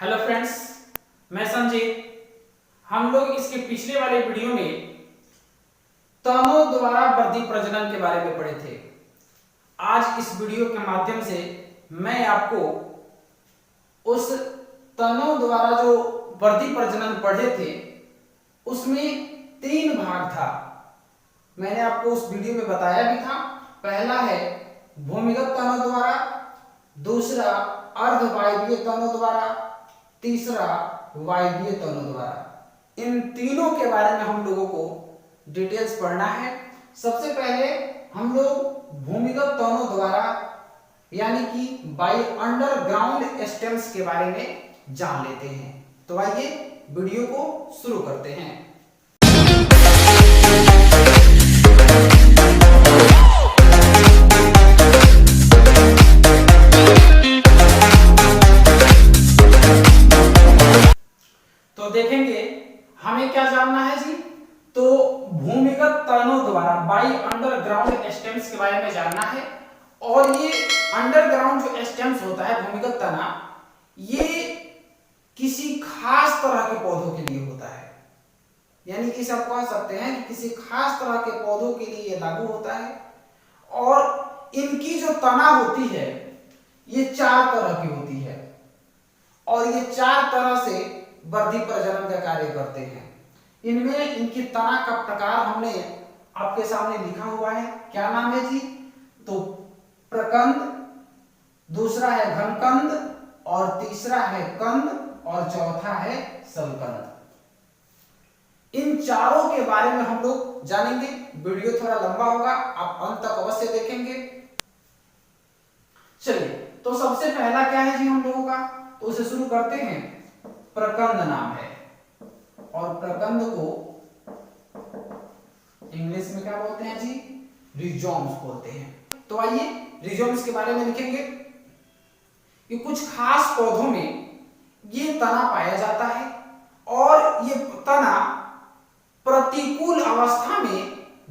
Hello friends, मैं संजीत। हम लोग इसके पिछले वाले वीडियो में तनों द्वारा वृद्धि प्रजनन के बारे में पढ़े थे। आज इस वीडियो के माध्यम से मैं आपको उस तनों द्वारा जो वृद्धि प्रजनन पढ़े थे उसमें 3 भाग था। मैंने आपको उस वीडियो में बताया भी था। पहला है भूमिगत तनों द्वारा, दूसरा अर्धवायवीय तनों द्वारा, तीसरा वायवीय तनों द्वारा। इन तीनों के बारे में हम लोगों को डिटेल्स पढ़ना है। सबसे पहले हम लोग भूमिगत तनों द्वारा यानी कि बाय अंडरग्राउंड स्टेम्स के बारे में जान लेते हैं। तो आइए वीडियो को शुरू करते हैं। तो देखेंगे हमें क्या जानना है जी। तो भूमिगत तनों द्वारा बाय अंडरग्राउंड स्टेम्स के बारे में जानना है। और ये अंडरग्राउंड जो स्टेम्स होता है, भूमिगत तना, ये किसी खास तरह के पौधों के लिए होता है। यानी कि सब कह सकते हैं कि किसी खास तरह के पौधों के लिए ये लागू होता है। और इनकी जो तना होती है ये 4 तरह की होती है और ये 4 तरह से वृद्धि प्रजनन का कार्य करते हैं। इनमें इनकी तना का प्रकार हमने आपके सामने लिखा हुआ है। क्या नाम है जी? तो प्रकंद, दूसरा है घनकंद, और तीसरा है कंद, और चौथा है सलकंद। इन चारों के बारे में हम लोग जानेंगे। वीडियो थोड़ा लंबा होगा, आप अंत तक अवश्य देखेंगे। चलिए, तो सबसे पहला क्या है जी हम लोगों का, तो उसे शुरू करते हैं। प्रकंद नाम है और प्रकंद को इंग्लिश में क्या बोलते हैं जी? रिजोम्स बोलते हैं। तो आइए रिजोम्स के बारे में लिखेंगे कि कुछ खास पौधों में ये तना पाया जाता है और ये तना प्रतिकूल अवस्था में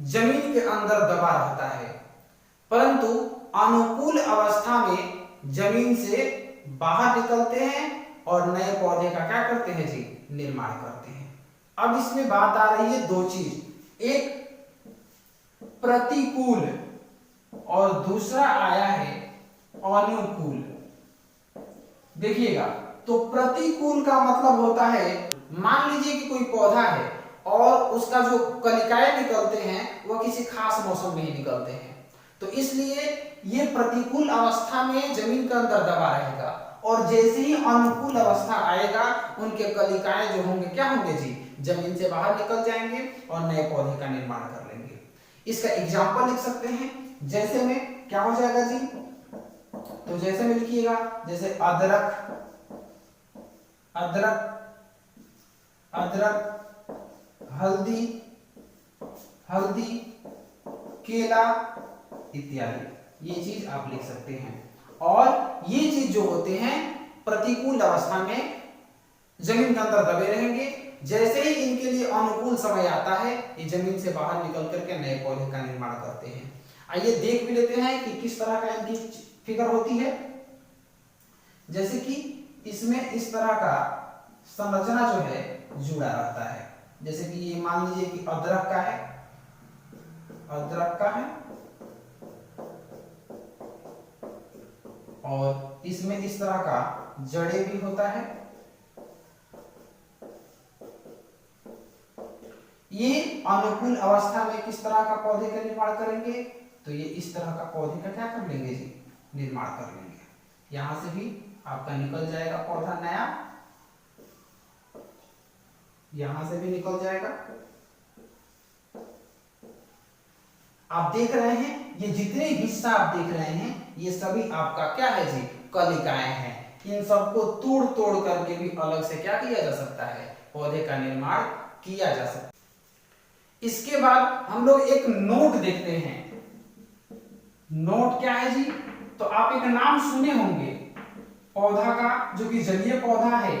जमीन के अंदर दबा रहता है, परंतु अनुकूल अवस्था में जमीन से बाहर निकलते हैं और नए पौधे का क्या करते हैं जी? निर्माण करते हैं। अब इसमें बात आ रही है 2 चीज, एक प्रतिकूल और दूसरा आया है अनुकूल। देखिएगा, तो प्रतिकूल का मतलब होता है, मान लीजिए कि कोई पौधा है और उसका जो कलिकाएं निकलते हैं वह किसी खास मौसम में ही निकलते हैं, तो इसलिए ये प्रतिकूल अवस्था में जमीन के अंदर दबा रहेगा और जैसे ही अनुकूल अवस्था आएगा उनके कलिकाएं जो होंगे क्या होंगे जी? जमीन से बाहर निकल जाएंगे और नए पौधे का निर्माण कर लेंगे। इसका एग्जांपल लिख सकते हैं। जैसे में क्या हो जाएगा जी? तो जैसे में लिखिएगा, जैसे अदरक, अदरक, अदरक, हल्दी, हल्दी, केला इत्यादि, ये चीज आप लिख सकते हैं। और ये चीज जो होते हैं प्रतिकूल अवस्था में जमीन के अंदर दबे रहेंगे। जैसे ही इनके लिए अनुकूल समय आता है ये जमीन से बाहर निकल करके नए पौधे का निर्माण करते हैं। आइए देख भी लेते हैं कि किस तरह का इनकी फिगर होती है। जैसे कि इसमें इस तरह का संरचना जो है जुड़ा रहता है। जैसे कि ये मान लीजिए कि अदरक का है, अदरक का है, और इसमें इस तरह का जड़े भी होता है। ये अनुकूल अवस्था में किस तरह का पौधे का निर्माण करेंगे? तो ये इस तरह का पौधे का क्या कर लेंगे जी? निर्माण कर लेंगे। यहां से भी आपका निकल जाएगा पौधा नया, यहां से भी निकल जाएगा। आप देख रहे हैं ये जितने हिस्सा आप देख रहे हैं ये सभी आपका क्या है जी? कलिकाएं हैं। इन सबको तोड़ तोड़ करके भी अलग से क्या किया जा सकता है? पौधे का निर्माण किया जा सकता है। इसके बाद हम लोग एक नोट देखते हैं। नोट क्या है जी? तो आप एक नाम सुने होंगे पौधा का, जो कि जलीय पौधा है,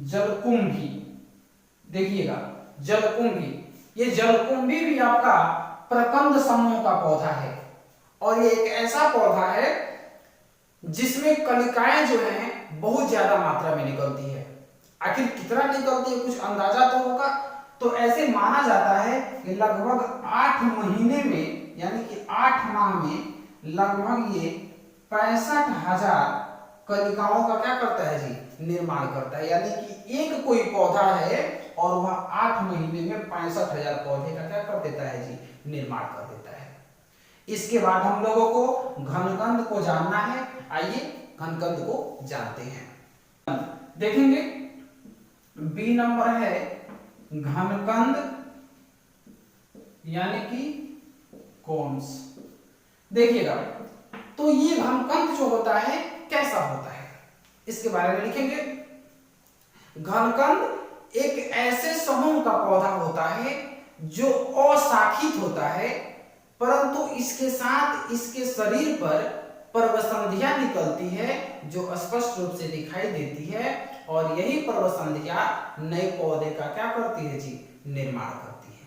जलकुंभी। देखिएगा, जलकुंभी, ये जलकुंभी भी आपका प्रकंद समूह का पौधा है और ये एक ऐसा पौधा है जिसमें कलिकाएं जो हैं बहुत ज्यादा मात्रा में निकलती है। आखिर कितना निकलती है कुछ अंदाजा तो होगा। तो ऐसे माना जाता है कि लगभग 8 महीने में यानी कि 8 माह में लगभग ये 65,000 कलिकाओं का क्या करता है जी, निर्माण करता है। यानी कि एक कोई पौधा है और वह 8 महीने में 65,000 पौधे का क्या कर देता है जी, निर्माण कर देता है। इसके बाद हम लोगों को घनकंद को जानना है। आइए घनकंद को जानते हैं। देखेंगे बी नंबर है घनकंद यानी कि कॉर्न्स। देखिएगा तो ये घनकंद जो होता है कैसा होता है इसके बारे में लिखेंगे। घनकंद एक ऐसे समूह का पौधा होता है जो अशाखित होता है, परंतु इसके साथ इसके शरीर पर पर्वसंधियां निकलती है जो स्पष्ट रूप से दिखाई देती है, और यही पर्वसंधियां नए पौधे का क्या करती है जी, निर्माण करती है।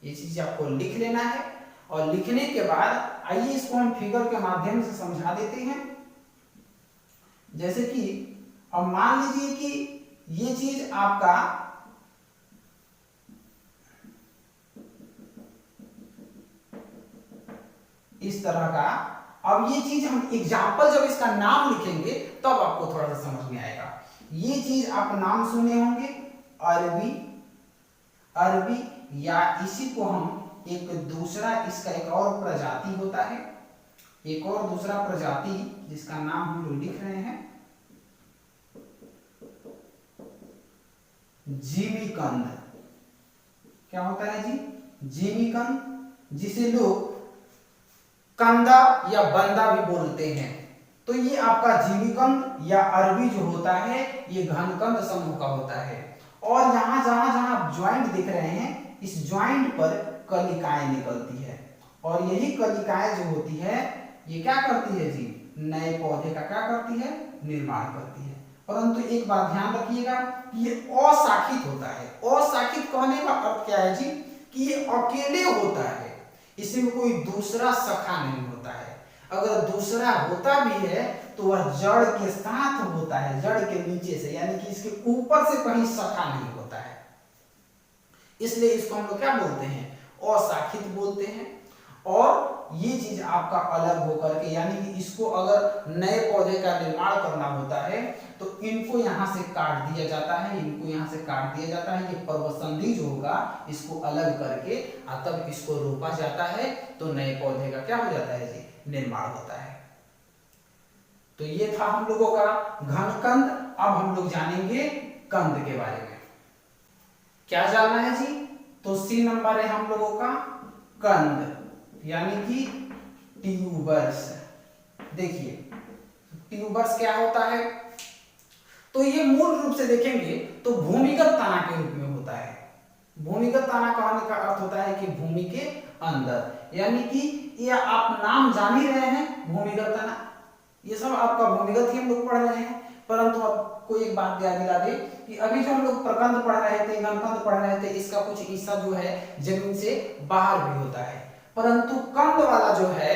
ये चीज आपको लिख लेना है, और लिखने के बाद आइए इसको हम फिगर के माध्यम से समझा देते हैं। जैसे कि अब मान लीजिए कि ये चीज आपका इस तरह का, अब ये चीज हम एग्जाम्पल जब इसका नाम लिखेंगे तब आपको थोड़ा सा समझ में आएगा। ये चीज आप नाम सुने होंगे अरबी, अरबी, या इसी को हम एक दूसरा, इसका एक और प्रजाति होता है, एक और दूसरा प्रजाति जिसका नाम हम लोग लिख रहे हैं जिमीकंद। क्या होता है जी, जिमीकंद, जिसे लोग कंदा या बंदा भी बोलते हैं। तो ये आपका जिमीकंद या अरबी जो होता है ये घनकंद समूह का होता है। और यहां जहां जहां आप ज्वाइंट दिख रहे हैं, इस ज्वाइंट पर कलिकाएं निकलती है, और यही कलिकाएं जो होती है ये क्या करती है जी, नए पौधे का क्या करती है, निर्माण करती है। परंतु एक बात ध्यान रखिएगा कि ये अशाखित होता है। अशाखित कहने का अर्थ क्या है जी, कि ये अकेले होता है, इसमें कोई दूसरा शाखा नहीं होता है। अगर दूसरा होता भी है तो वह जड़ के साथ होता है, जड़ के नीचे से, यानी कि इसके ऊपर से कहीं शाखा नहीं होता है। इसलिए इसको हम लोग क्या बोलते हैं, अशाखित बोलते हैं। और ये चीज आपका अलग होकर के, यानी कि इसको अगर नए पौधे का निर्माण करना होता है तो इनको यहाँ से काट दिया जाता है, इनको यहाँ से काट दिया जाता है। ये पर्वसंधि जो होगा इसको अलग करके तब इसको रोपा जाता है, तो नए पौधे का क्या हो जाता है जी, निर्माण होता है। तो ये था हम लोगों का घनकंद। अब हम लोग जानेंगे कंद के बारे में। क्या जानना है जी, तो सी नंबर है हम लोगों का कंद यानी कि ट्यूबर्स। देखिए ट्यूबर्स क्या होता है, तो ये मूल रूप से देखेंगे तो भूमिगत तना के रूप में होता है। भूमिगत तना कहने का अर्थ होता है कि भूमि के अंदर, यानी कि ये आप नाम जान ही रहे हैं भूमिगत तना, ये सब आपका भूमिगत ही हम लोग पढ़ रहे हैं। परंतु आपको एक बात याद दिला दे कि अभी जो हम लोग प्रकंद पढ़ रहे थे, घनकंद पढ़ रहे थे, इसका कुछ हिस्सा जो है जमीन से बाहर भी होता है, परंतु कंद वाला जो है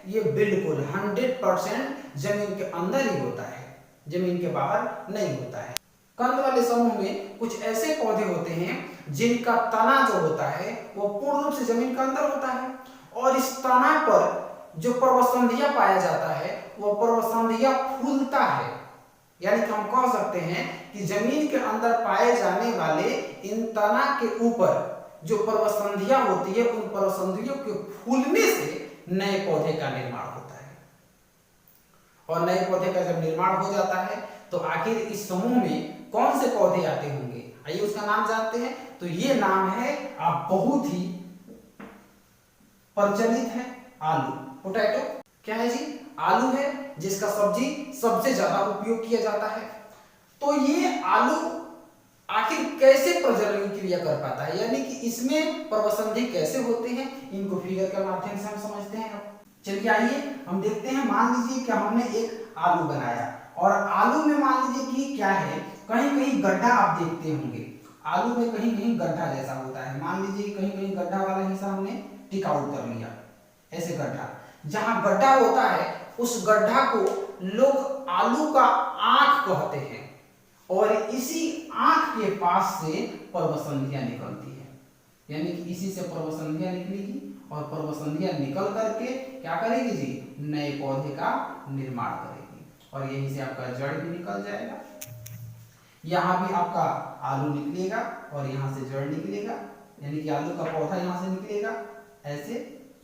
ये बिल्कुल 100% जमीन के अंदर ही होता है, जमीन के बाहर नहीं होता है। कंद वाले समूह में कुछ ऐसे पौधे होते हैं जिनका तना जो होता है वो पूर्ण रूप से जमीन के अंदर होता है, और इस तना पर जो पर्वसंधियां पाया जाता है वो पर्वसंधियां फूलता है। यानी कि हम कह सकते हैं कि जमीन के अंदर पाए जाने वाले इन तना के ऊपर जो पर्वसंधियां होती है, उन पर्वसंधियों के फूलने से नए पौधे का निर्माण होता है। और नए पौधे का जब निर्माण हो जाता है तो आखिर इस समूह में कौन से पौधे आते होंगे, आइए उसका नाम जानते हैं। तो ये नाम है आप बहुत ही प्रचलित है, आलू, पोटैटो। क्या है जी, आलू है, जिसका सब्जी सबसे ज्यादा उपयोग किया जाता है। तो ये आलू आखिर कैसे प्रजनन क्रिया कर पाता है, यानी कि इसमें पर्वसंधि कैसे होते हैं, इनको फिगर के माध्यम से हम समझते हैं। चलिए आइए हम देखते हैं। मान लीजिए कि हमने एक आलू बनाया, और आलू में मान लीजिए कि क्या है, कहीं कहीं गड्ढा आप देखते होंगे, आलू में कहीं कहीं गड्ढा जैसा होता है। मान लीजिए कहीं कहीं गड्ढा वाला हिस्सा हमने टिक आउट कर लिया, ऐसे गड्ढा, जहां गड्ढा होता है उस गड्ढा को लोग आलू का आंख कहते हैं और इसी आंख के पास से पर्वसंधियां निकलती है, यानी कि इसी से पर्वसंधियां निकलेगी और पर्वसंधियां निकल करके क्या करेगी जी, नए पौधे का निर्माण करेगी और यहीं से आपका जड़ भी निकल जाएगा। यहाँ भी आपका आलू निकलेगा और यहाँ से जड़ निकलेगा, यानी कि आलू का पौधा यहाँ से निकलेगा, ऐसे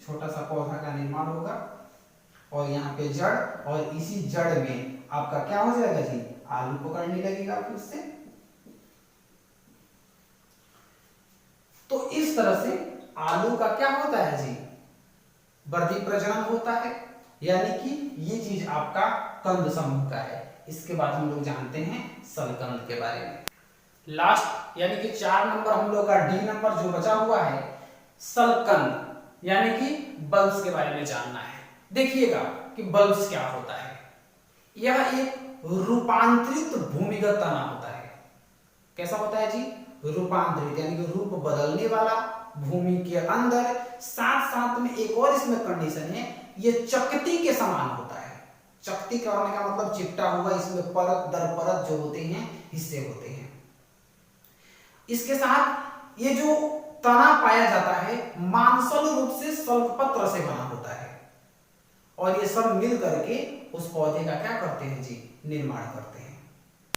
छोटा सा पौधा का निर्माण होगा और यहाँ पे जड़, और इसी जड़ में आपका क्या हो जाएगा जी, आलू पकड़ने लगेगा फिर से। तो इस तरह से आलू का क्या होता है जी, वृद्धि प्रजनन होता है, यानी कि ये चीज आपका कंद समूह का है। इसके बाद हम लोग जानते हैं सलकंद के बारे में। लास्ट यानी कि 4 नंबर हम लोग का डी नंबर जो बचा हुआ है, सलकंद यानी कि बल्ब्स के बारे में जानना है। देखिएगा कि बल्ब्स क्या होता है। यह एक रूपांतरित भूमिगत तना होता है। कैसा होता है जी, रूपांतरित यानी कि रूप बदलने वाला, भूमि के अंदर, साथ साथ में एक और इसमें कंडीशन है, ये चकती के समान होता है। चकती करने का मतलब चिपटा हुआ, इसमें परत दर परत जो होते हैं हिस्से होते हैं। इसके साथ ये जो तना पाया जाता है मांसल रूप से सल्कपत्र से बना होता है और ये सब मिल करके उस पौधे का क्या करते हैं जी, निर्माण करते हैं।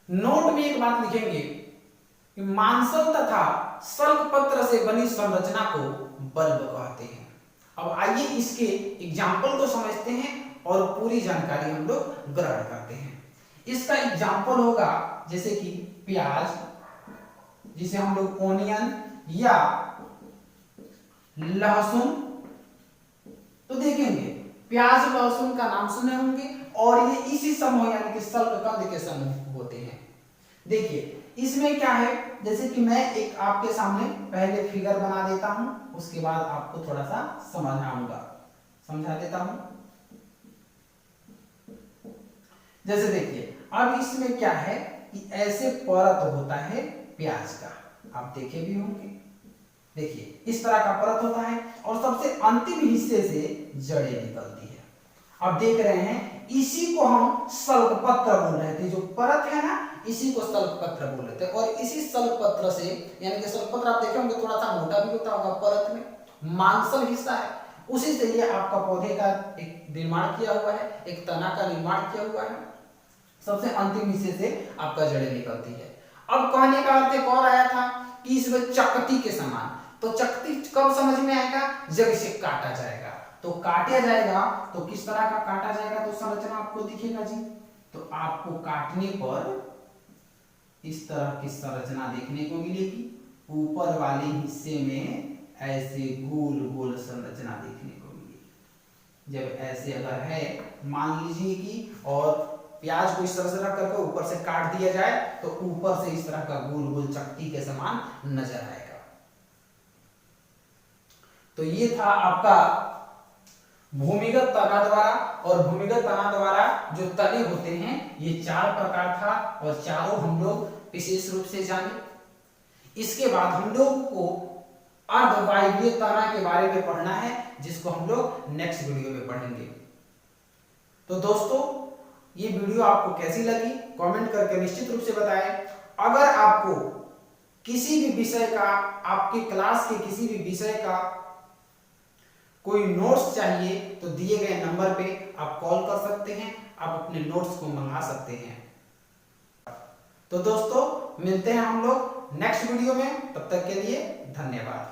नोट में एक बात लिखेंगे कि मांसल तथा सल्कपत्र से बनी संरचना को बल्ब कहते हैं। अब आइए इसके एग्जाम्पल को समझते हैं और पूरी जानकारी हम लोग ग्रहण करते हैं। इसका एग्जाम्पल होगा जैसे कि प्याज, जिसे हम लोग ओनियन या लहसुन। तो देखेंगे प्याज लहसुन का नाम सुने होंगे और ये इसी समूह यानी कि सल्ककंद के समूह होते हैं। देखिए इसमें क्या है, जैसे कि मैं एक आपके सामने पहले फिगर बना देता हूं, उसके बाद आपको थोड़ा सा समझा देता हूं। जैसे देखिए अब इसमें क्या है कि ऐसे परत होता है प्याज का, आप देखे भी होंगे। देखिए इस तरह का परत होता है और सबसे अंतिम हिस्से से जड़ें निकलती है। अब देख रहे हैं इसी को हम सल्कपत्र बोल रहे थे, जो परत है ना इसी को सल्कपत्र बोल रहे थे। और इसी सल्कपत्र से यानी कि सल्कपत्र आप देखे होंगे थोड़ा सा मोटा भी होता होगा, परत में मांसल हिस्सा है, उसी से ये आपका पौधे का एक निर्माण किया हुआ है, एक तना का निर्माण किया हुआ है। सबसे अंतिम हिस्से से आपका जड़ें निकलती है। अब कहने का अर्थ एक और आया था कि इसमें चकती के समान, तो चकती कब समझ में आएगा, जब इसे काटा जाएगा। तो काटा जाएगा तो किस तरह का काटा जाएगा, तो संरचना आपको दिखेगा जी। तो आपको काटने पर इस तरह की संरचना देखने को मिलेगी। ऊपर वाले हिस्से में ऐसे गोल गोल संरचना देखने को मिलेगी। जब ऐसे अगर है मान लीजिए कि और प्याज को इस तरह से रख करके ऊपर से काट दिया जाए तो ऊपर से इस तरह का गोल गोल चकती के समान नजर आएगा। तो ये था आपका भूमिगत तना द्वारा, और भूमिगत तना द्वारा जो तने होते हैं ये 4 प्रकार था और चारों हम लोग विशेष रूप से जाने। इसके बाद हम लोग को अर्धवायवीय तना के बारे में पढ़ना है, जिसको हम लोग नेक्स्ट वीडियो में पढ़ेंगे। तो दोस्तों ये वीडियो आपको कैसी लगी कमेंट करके निश्चित रूप से बताएं। अगर आपको किसी भी विषय का, आपकी क्लास के किसी भी विषय का कोई नोट्स चाहिए तो दिए गए नंबर पे आप कॉल कर सकते हैं, आप अपने नोट्स को मंगा सकते हैं। तो दोस्तों मिलते हैं हम लोग नेक्स्ट वीडियो में, तब तक के लिए धन्यवाद।